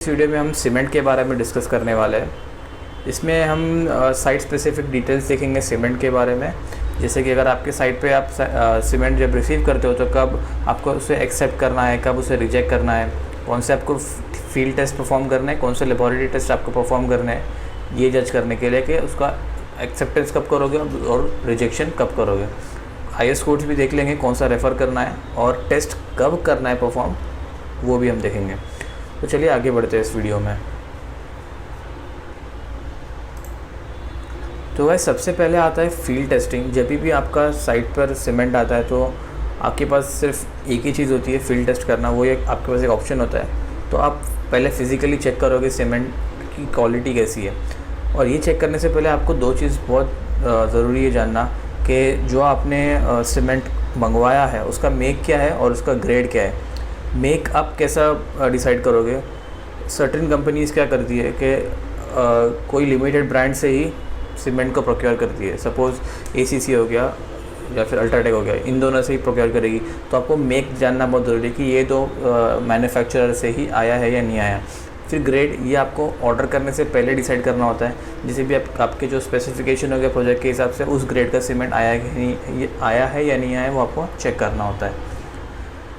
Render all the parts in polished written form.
इस वीडियो में हम सीमेंट के बारे में डिस्कस करने वाले हैं। इसमें हम साइट स्पेसिफिक डिटेल्स देखेंगे सीमेंट के बारे में। जैसे कि अगर आपके साइट पे आप सीमेंट जब रिसीव करते हो तो कब आपको उसे एक्सेप्ट करना है, कब उसे रिजेक्ट करना है, कौन से आपको फील्ड टेस्ट परफॉर्म करना है, कौन से लेबॉरेटरी टेस्ट आपको परफॉर्म करना है, ये जज करने के लिए कि उसका एक्सेप्टेंस कब करोगे और रिजेक्शन कब करोगे। IS कोड्स भी देख लेंगे, कौन सा रेफ़र करना है और टेस्ट कब करना है परफॉर्म, वो भी हम देखेंगे। तो चलिए आगे बढ़ते हैं इस वीडियो में। तो वह सबसे पहले आता है फील्ड टेस्टिंग। जब भी आपका साइट पर सीमेंट आता है तो आपके पास सिर्फ एक ही चीज़ होती है, फील्ड टेस्ट करना। वो एक आपके पास एक ऑप्शन होता है। तो आप पहले फ़िज़िकली चेक करोगे सीमेंट की क्वालिटी कैसी है। और ये चेक करने से पहले आपको दो चीज़ बहुत ज़रूरी है जानना कि जो आपने सीमेंट मंगवाया है उसका मेक क्या है और उसका ग्रेड क्या है। मेक आप कैसा डिसाइड करोगे। सर्टेन कंपनीज़ क्या करती है कि कोई लिमिटेड ब्रांड से ही सीमेंट को प्रोक्योर करती है। सपोज़ ACC हो गया या फिर अल्ट्राटेक हो गया, इन दोनों से ही प्रोक्योर करेगी। तो आपको मेक जानना बहुत ज़रूरी है कि ये तो मैन्युफैक्चरर से ही आया है या नहीं आया। फिर ग्रेड, ये आपको ऑर्डर करने से पहले डिसाइड करना होता है। जैसे भी आपके जो स्पेसिफिकेशन हो गया प्रोजेक्ट के हिसाब से, उस ग्रेड का सीमेंट आया है या नहीं आया, वो आपको चेक करना होता है।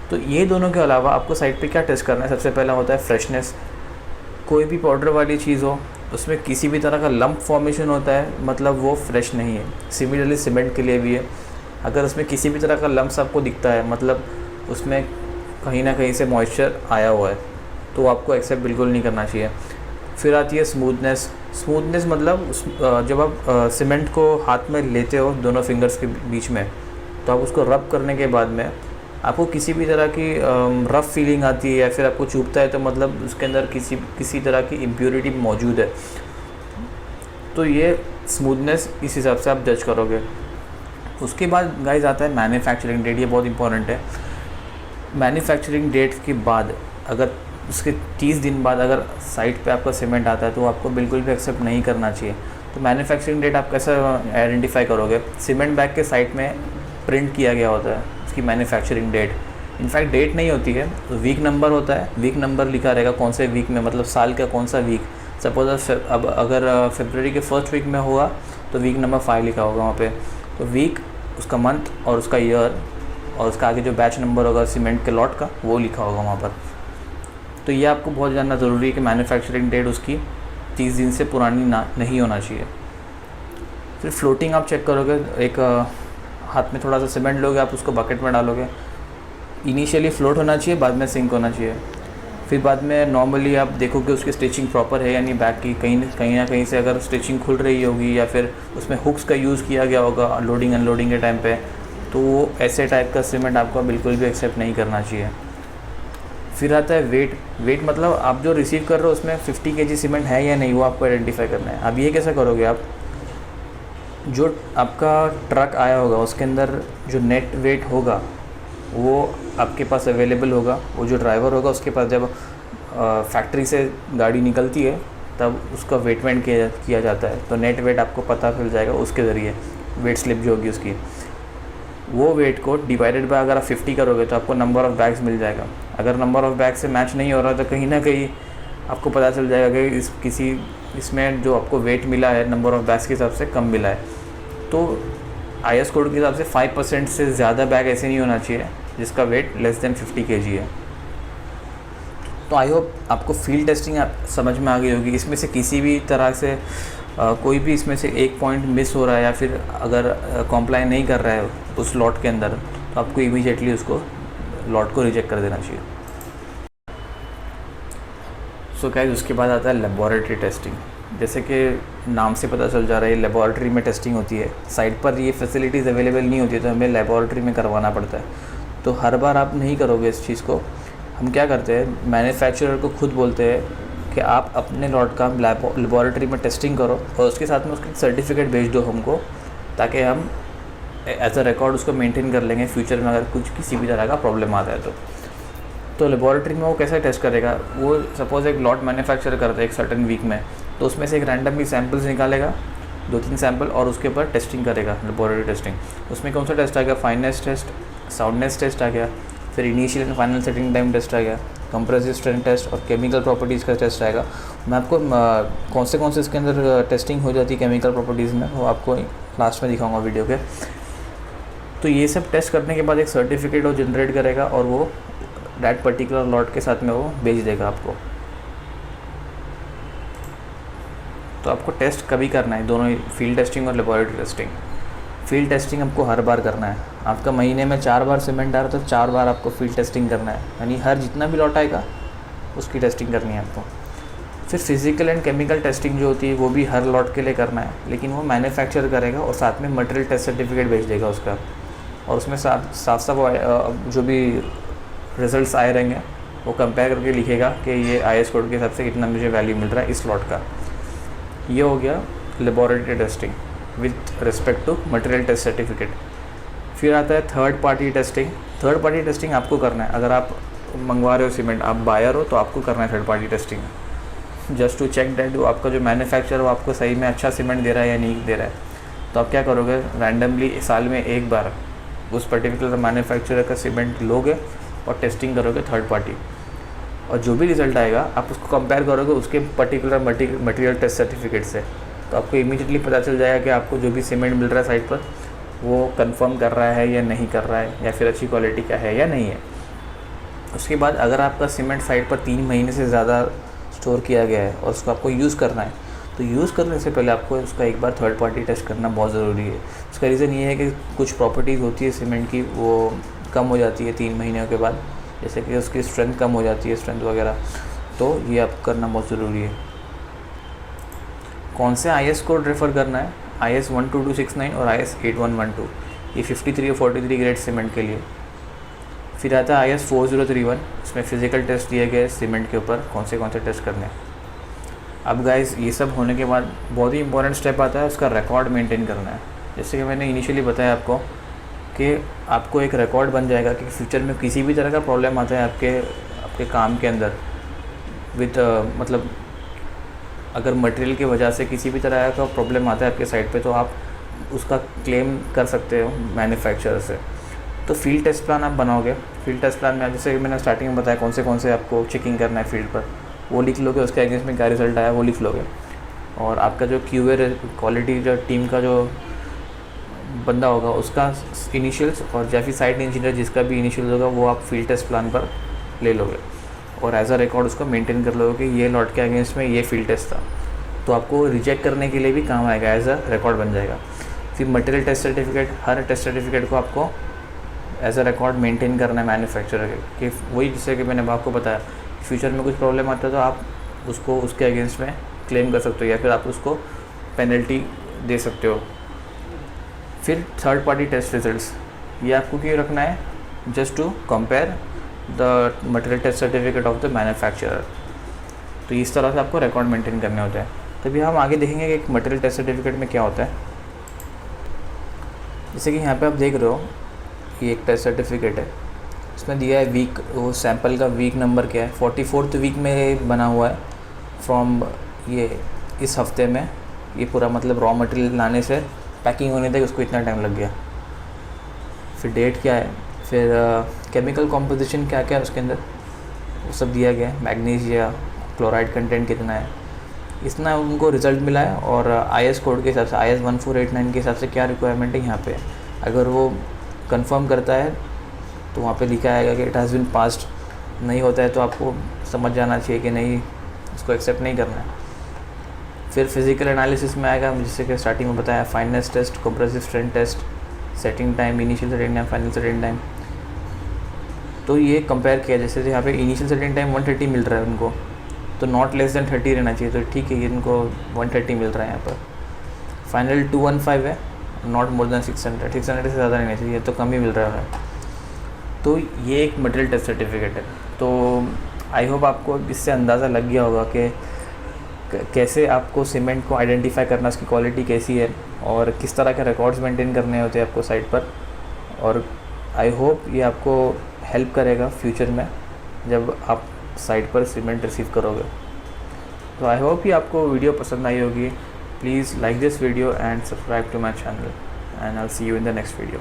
तो ये दोनों के अलावा आपको साइट पे क्या टेस्ट करना है। सबसे पहला होता है फ्रेशनेस। कोई भी पाउडर वाली चीज़ हो, उसमें किसी भी तरह का लंप फॉर्मेशन होता है, मतलब वो फ्रेश नहीं है। सिमिलरली सीमेंट के लिए भी है। अगर उसमें किसी भी तरह का लंप्स आपको दिखता है, मतलब उसमें कहीं ना कहीं से मॉइस्चर आया हुआ है, तो आपको एक्सेप्ट बिल्कुल नहीं करना चाहिए। फिर आती है स्मूथनेस। स्मूथनेस मतलब जब आप सीमेंट को हाथ में लेते हो दोनों फिंगर्स के बीच में, तो आप उसको रब करने के बाद में आपको किसी भी तरह की रफ़ फीलिंग आती है या फिर आपको चुभता है, तो मतलब उसके अंदर किसी तरह की इम्प्योरिटी मौजूद है। तो ये स्मूथनेस इस हिसाब से आप जज करोगे। उसके बाद गाइस आता है मैन्युफैक्चरिंग डेट। ये बहुत इंपॉर्टेंट है। मैन्युफैक्चरिंग डेट के बाद, अगर उसके 30 दिन बाद अगर साइट पे आपका सीमेंट आता है तो आपको बिल्कुल भी एक्सेप्ट नहीं करना चाहिए। तो मैन्युफैक्चरिंग डेट आप कैसे आइडेंटिफाई करोगे। सीमेंट बैग के साइट में प्रिंट किया गया होता है उसकी मैन्युफैक्चरिंग डेट। इनफैक्ट डेट नहीं होती है, तो वीक नंबर होता है। वीक नंबर लिखा रहेगा कौन से वीक में, मतलब साल का कौन सा वीक। सपोज अब अगर फरवरी के फर्स्ट वीक में होगा तो वीक नंबर 5 लिखा होगा वहाँ पे। तो वीक, उसका मंथ और उसका ईयर और उसका आगे जो बैच नंबर होगा सीमेंट के लॉट का, वो लिखा होगा वहाँ पर। तो ये आपको बहुत जानना ज़रूरी है कि मैन्युफैक्चरिंग डेट उसकी 30 दिन से पुरानी नहीं होना चाहिए। फिर फ्लोटिंग आप चेक करोगे। एक हाथ में थोड़ा सा सीमेंट लोगे, आप उसको बकेट में डालोगे। इनिशियली फ्लोट होना चाहिए, बाद में सिंक होना चाहिए। फिर बाद में नॉर्मली आप देखोगे उसकी स्टिचिंग प्रॉपर है या नहीं। बैग की कहीं ना कहीं से अगर स्टिचिंग खुल रही होगी या फिर उसमें हुक्स का यूज़ किया गया होगा लोडिंग अनलोडिंग के टाइम पे, तो वो ऐसे टाइप का सीमेंट आपको बिल्कुल भी एक्सेप्ट नहीं करना चाहिए। फिर आता है वेट। वेट मतलब आप जो रिसीव कर रहे हो उसमें 50 kg सीमेंट है या नहीं, वो आपको आइडेंटिफाई करना है। अब ये कैसे करोगे आप, जो आपका ट्रक आया होगा उसके अंदर जो नेट वेट होगा वो आपके पास अवेलेबल होगा। वो जो ड्राइवर होगा उसके पास जब फैक्ट्री से गाड़ी निकलती है तब उसका वेटमेंट किया जाता है। तो नेट वेट आपको पता चल जाएगा उसके ज़रिए, वेट स्लिप जो होगी उसकी। वो वेट को डिवाइडेड बाय अगर आप 50 करोगे तो आपको नंबर ऑफ़ बैग्स मिल जाएगा। अगर नंबर ऑफ़ बैग से मैच नहीं हो रहा तो कहीं ना कहीं आपको पता चल जाएगा कि इसमें जो आपको वेट मिला है नंबर ऑफ़ बैग्स के हिसाब से कम मिला है। तो IS कोड के हिसाब से 5% से ज़्यादा बैग ऐसे नहीं होना चाहिए जिसका वेट लेस देन 50 kg है। तो आई होप आपको फील्ड टेस्टिंग समझ में आ गई होगी। इसमें से किसी भी तरह से कोई भी इसमें से एक पॉइंट मिस हो रहा है या फिर अगर कॉम्प्लाई नहीं कर रहा है उस लॉट के अंदर, तो आपको इमीडिएटली उसको लॉट को रिजेक्ट कर देना चाहिए। सो गाइस, उसके बाद आता है लेबॉरेटरी टेस्टिंग। जैसे कि नाम से पता चल जा रहा है लेबॉरेटरी में टेस्टिंग होती है। साइट पर ये फैसिलिटीज़ अवेलेबल नहीं होती है तो हमें लेबॉरेटरी में करवाना पड़ता है। तो हर बार आप नहीं करोगे इस चीज़ को। हम क्या करते हैं, मैन्युफैक्चरर को खुद बोलते हैं कि आप अपने लॉट का लेबॉरेटरी में टेस्टिंग करो और उसके साथ में उसका सर्टिफिकेट भेज दो हमको, ताकि हम एज अ रिकॉर्ड उसको मेंटेन कर लेंगे फ्यूचर में अगर किसी भी तरह का प्रॉब्लम आता है तो लेबॉरेटरी में वो कैसे टेस्ट करेगा। वो सपोज़ एक लॉट मैन्युफैक्चर करता है एक सर्टेन वीक में, तो उसमें से एक रैंडमली सैम्पल्स निकालेगा, 2-3 सैम्पल, और उसके ऊपर टेस्टिंग करेगा, लेबॉरेटरी टेस्टिंग। उसमें कौन सा टेस्ट आ गया, फाइननेस टेस्ट, साउंडनेस टेस्ट आ गया, फिर initial and final setting time test आ गया, कंप्रेसिव स्ट्रेंथ टेस्ट और केमिकल प्रॉपर्टीज़ का टेस्ट आएगा। मैं आपको कौन से इसके अंदर टेस्टिंग हो जाती है केमिकल प्रॉपर्टीज़ में, वो आपको लास्ट में दिखाऊंगा वीडियो के। तो ये सब टेस्ट करने के बाद एक सर्टिफिकेट वो जनरेट करेगा और वो दैट पर्टिकुलर लॉट के साथ में वो भेज देगा आपको। तो आपको टेस्ट कभी करना है, दोनों ही, फील्ड टेस्टिंग और लेबोरेटरी टेस्टिंग। फील्ड टेस्टिंग आपको हर बार करना है। आपका महीने में 4 बार सीमेंट आ रहा है तो 4 बार आपको फील्ड टेस्टिंग करना है, यानी हर जितना भी लॉट आएगा उसकी टेस्टिंग करनी है आपको। फिर फिजिकल एंड केमिकल टेस्टिंग जो होती है वो भी हर लॉट के लिए करना है, लेकिन वो मैन्युफैक्चर करेगा और साथ में मटेरियल टेस्ट सर्टिफिकेट भेज देगा उसका, और उसमें साफ जो भी रिजल्ट्स आए रहेंगे वो कंपेयर करके लिखेगा कि ये IS कोड के हिसाब से कितना मुझे वैल्यू मिल रहा है इस लॉट का। ये हो गया laboratory testing with respect to material test certificate. फिर आता है third party testing. Third party testing आपको करना है, अगर आप मंगवा रहे हो सीमेंट, आप बायर हो, तो आपको करना है third party testing, just to check that आपका जो मैन्युफैक्चरर वो आपको सही में अच्छा सीमेंट दे रहा है या नहीं दे रहा है। तो आप क्या करोगे, रैंडमली साल में एक बार उस पर्टिकुलर मैन्युफैक्चरर का सीमेंट लोगे और टेस्टिंग करोगे थर्ड पार्टी, और जो भी रिज़ल्ट आएगा आप उसको कंपेयर करोगे उसके पर्टिकुलर मटेरियल टेस्ट सर्टिफिकेट से। तो आपको इमीडिएटली पता चल जाएगा कि आपको जो भी सीमेंट मिल रहा है साइट पर वो कंफर्म कर रहा है या नहीं कर रहा है, या फिर अच्छी क्वालिटी का है या नहीं है। उसके बाद अगर आपका सीमेंट साइट पर 3 महीने से ज़्यादा स्टोर किया गया है और उसको आपको यूज़ करना है, तो यूज़ करने से पहले आपको उसका एक बार थर्ड पार्टी टेस्ट करना बहुत ज़रूरी है। उसका रीज़न ये है कि कुछ प्रॉपर्टीज़ होती है सीमेंट की वो कम हो जाती है 3 महीनों के बाद, जैसे कि उसकी स्ट्रेंथ कम हो जाती है, स्ट्रेंथ वगैरह, तो ये आप करना बहुत ज़रूरी है। कौन से IS कोड रेफ़र करना है, IS 12269 और IS 8112, ये 53 और 43 ग्रेड सीमेंट के लिए। फिर आता है IS 4031, इसमें फ़िज़िकल टेस्ट दिए गए सीमेंट के ऊपर कौन से टेस्ट करने हैं। अब गाइस ये सब होने के बाद बहुत ही इंपॉर्टेंट स्टेप आता है, उसका रिकॉर्ड मेंटेन करना है। जैसे कि मैंने इनिशियली बताया आपको कि आपको एक रिकॉर्ड बन जाएगा कि फ्यूचर में किसी भी तरह का प्रॉब्लम आता है आपके काम के अंदर विथ मतलब अगर मटेरियल की वजह से किसी भी तरह का प्रॉब्लम आता है आपके साइट पे, तो आप उसका क्लेम कर सकते हो मैन्युफैक्चरर से। तो फील्ड टेस्ट प्लान आप बनाओगे। फील्ड टेस्ट प्लान में जैसे मैंने स्टार्टिंग में बताया कौन से आपको चेकिंग करना है फील्ड पर, वो लिख लोगे, उसके अगेंस्ट में क्या रिज़ल्ट आया वो लिख लोगे, और आपका जो QA क्वालिटी जो टीम का जो बंदा होगा उसका इनिशियल्स, और या फिर साइट इंजीनियर जिसका भी इनिशियल्स होगा वो आप फील्ड टेस्ट प्लान पर ले लोगे और एज अ रिकॉर्ड उसको मेंटेन कर लोगे कि ये लॉट के अगेंस्ट में ये फील्ड टेस्ट था। तो आपको रिजेक्ट करने के लिए भी काम आएगा, एज अ रिकॉर्ड बन जाएगा। फिर मटेरियल टेस्ट सर्टिफिकेट, हर टेस्ट सर्टिफिकेट को आपको एज अ रिकॉर्ड मेंटेन करना है मैन्युफैक्चरर के, कि वही जैसे कि मैंने आपको बताया फ्यूचर में कुछ प्रॉब्लम आता है तो आप उसको उसके अगेंस्ट में क्लेम कर सकते हो या फिर आप उसको पेनल्टी दे सकते हो। फिर थर्ड पार्टी टेस्ट रिजल्ट्स, ये आपको क्यों रखना है, just to compare the material test certificate of the manufacturer. तो इस तरह से आपको रिकॉर्ड मेंटेन करने होते हैं। तभी हम आगे देखेंगे कि एक मटेरियल टेस्ट सर्टिफिकेट में क्या होता है। जैसे कि यहाँ पे आप देख रहे हो, ये एक टेस्ट सर्टिफिकेट है, इसमें दिया है वीक, वो सैंपल का वीक नंबर क्या है, 44th वीक में बना हुआ है फ्रॉम ये इस हफ्ते में, ये पूरा मतलब रॉ मटेरियल लाने से पैकिंग होने तक उसको इतना टाइम लग गया। फिर डेट क्या है, फिर केमिकल कॉम्पोजिशन क्या क्या है उसके अंदर वो सब दिया गया है, मैग्नीशिया क्लोराइड कंटेंट कितना है, इतना उनको रिज़ल्ट मिला है। और IS कोड के हिसाब से IS 1489 के हिसाब से क्या रिक्वायरमेंट है यहाँ पे, अगर वो कंफर्म करता है तो वहाँ पे लिखा आएगा कि इट हैज़ बीन पास्ड, नहीं होता है तो आपको समझ जाना चाहिए कि नहीं, इसको एक्सेप्ट नहीं करना है। फिर फिज़िकल एनालिसिस में आएगा, जैसे कि स्टार्टिंग में बताया, fineness test, compressive strength test, setting time, initial setting time, final setting time. तो ये कंपेयर किया, जैसे यहाँ पे इनिशियल सेटिंग टाइम 130 मिल रहा है उनको, तो नॉट लेस देन 30 रहना चाहिए, तो ठीक है इनको 130 मिल रहा है यहाँ पर। फाइनल 215 है, नॉट मोर देन 600 से ज़्यादा रहना चाहिए, तो कम ही मिल रहा है। तो ये एक मटेरियल टेस्ट सर्टिफिकेट है। तो आई होप आपको इससे अंदाज़ा लग गया होगा कि कैसे आपको सीमेंट को आइडेंटिफाई करना, उसकी क्वालिटी कैसी है और किस तरह के रिकॉर्ड्स मेंटेन करने होते हैं आपको साइट पर। और आई होप ये आपको हेल्प करेगा फ्यूचर में जब आप साइट पर सीमेंट रिसीव करोगे। तो आई होप ये आपको वीडियो पसंद आई होगी। Please like this video and subscribe to my channel and I will see you in the next video.